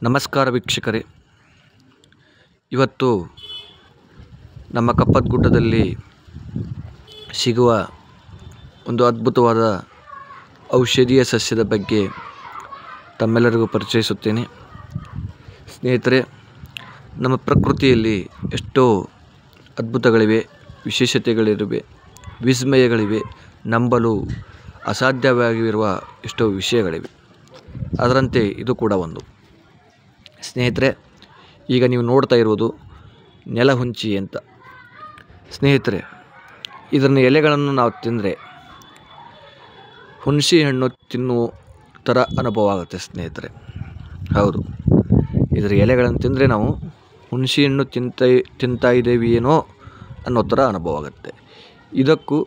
ನಮಸ್ಕಾರ ವೀಕ್ಷಕರೇ, ಇವತ್ತು ನಮ್ಮ ಕಪ್ಪತಗುಡ್ಡದಲ್ಲಿ ಸಿಗುವ ಒಂದು ಅದ್ಭುತವಾದ ಔಷಧೀಯ ಸಸ್ಯದ ಬಗ್ಗೆ ತಮ್ಮೆಲ್ಲರಿಗೂ ಪರಿಚಯಿಸುತ್ತೇನೆ. ಸ್ನೇಹಿತರೆ, ನಮ್ಮ ಪ್ರಕೃತಿಯಲ್ಲಿ ಎಷ್ಟೋ ಅದ್ಭುತಗಳಿವೆ, ವಿಶೇಷತೆಗಳಿವೆ, ವಿಸ್ಮಯಗಳಿವೆ, ನಂಬಲು ಅಸಾಧ್ಯವಾಗಿರುವ ಎಷ್ಟೋ ವಿಷಯಗಳಿವೆ. ಅದರಂತೆ ಇದು ಕೂಡ ಒಂದು. ಸ್ನೇಹಿತರೆ, ಈಗ ನೀವು ನೋಡ್ತಾ ಇರುವುದು ನೆಲಹುಂಚಿ ಅಂತ. ಸ್ನೇಹಿತರೆ, ಇದರ ಎಲೆಗಳನ್ನು ನಾವು ತಿಂದರೆ ಹುಣಸೆ ಹಣ್ಣು ತಿನ್ನುವ ಥರ ಅನುಭವ ಆಗುತ್ತೆ. ಸ್ನೇಹಿತರೆ, ಹೌದು, ಇದರ ಎಲೆಗಳನ್ನು ತಿಂದರೆ ನಾವು ಹುಣಸೆ ಹಣ್ಣು ತಿಂತಾ ಇದ್ದೇವೆ ಏನೋ ಅನ್ನೋ ಥರ ಅನುಭವ ಆಗುತ್ತೆ. ಇದಕ್ಕೂ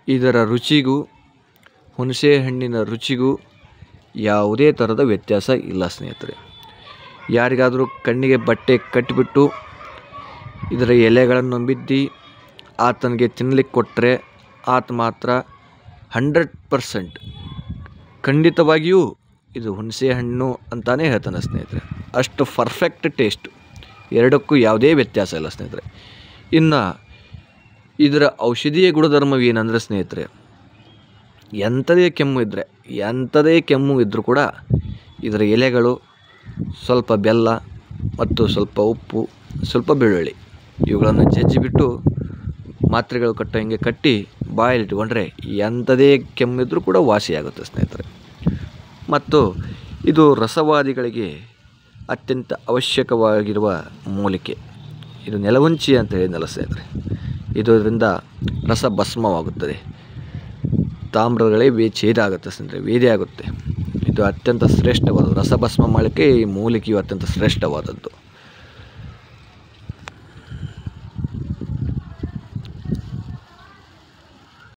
ಇದರ ರುಚಿಗೂ ಹುಣಸೆ ಹಣ್ಣಿನ ರುಚಿಗೂ ಯಾವುದೇ ಥರದ ವ್ಯತ್ಯಾಸ ಇಲ್ಲ. ಸ್ನೇಹಿತರೆ, ಯಾರಿಗಾದರೂ ಕಣ್ಣಿಗೆ ಬಟ್ಟೆ ಕಟ್ಟಿಬಿಟ್ಟು ಇದರ ಎಲೆಗಳನ್ನು ಬಿದ್ದು ಆತನಿಗೆ ತಿನ್ನಲಿಕ್ಕೆ ಕೊಟ್ಟರೆ ಆತ ಮಾತ್ರ 100% ಖಂಡಿತವಾಗಿಯೂ ಇದು ಹುಣಸೆ ಹಣ್ಣು ಅಂತಾನೇ ಹೇಳ್ತಾನೆ. ಸ್ನೇಹಿತರೆ, ಅಷ್ಟು ಪರ್ಫೆಕ್ಟ್ ಟೇಸ್ಟು, ಎರಡಕ್ಕೂ ಯಾವುದೇ ವ್ಯತ್ಯಾಸ ಇಲ್ಲ. ಸ್ನೇಹಿತರೆ, ಇನ್ನು ಇದರ ಔಷಧೀಯ ಗುಣಧರ್ಮವೇನೆಂದರೆ ಸ್ನೇಹಿತರೆ, ಎಂಥದೇ ಕೆಮ್ಮು ಇದ್ದರೂ ಕೂಡ ಇದರ ಎಲೆಗಳು ಸ್ವಲ್ಪ ಬೆಲ್ಲ ಮತ್ತು ಸ್ವಲ್ಪ ಉಪ್ಪು, ಸ್ವಲ್ಪ ಬೆಳ್ಳುಳ್ಳಿ ಇವುಗಳನ್ನು ಜಜ್ಜಿಬಿಟ್ಟು ಮಾತ್ರೆಗಳು ಕಟ್ಟಂಗೆ ಕಟ್ಟಿ ಬಾಯಲ್ಲಿಟ್ಕೊಂಡ್ರೆ ಎಂಥದೇ ಕೆಮ್ಮಿದ್ರೂ ಕೂಡ ವಾಸಿಯಾಗುತ್ತೆ. ಸ್ನೇಹಿತರೆ, ಮತ್ತು ಇದು ರಸವಾದಿಗಳಿಗೆ ಅತ್ಯಂತ ಅವಶ್ಯಕವಾಗಿರುವ ಮೂಲಿಕೆ. ಇದು ನೆಲಹುಂಚಿ ಅಂತ ಹೇಳಿದ್ನಲ್ಲ ಸ್ನೇಹಿತರೆ, ಇದರಿಂದ ರಸ ಭಸ್ಮವಾಗುತ್ತದೆ, ತಾಮ್ರಗಳೇ ಛೇದಾಗುತ್ತೆ ಸ್ನೇಹಿತರೆ, ವೇದಿ ಆಗುತ್ತೆ. ಇದು ಅತ್ಯಂತ ಶ್ರೇಷ್ಠವಾದದ್ದು. ರಸಭಸ್ಮ ಮಾಡಲಿಕ್ಕೆ ಈ ಮೂಲಿಕೆಯು ಅತ್ಯಂತ ಶ್ರೇಷ್ಠವಾದದ್ದು.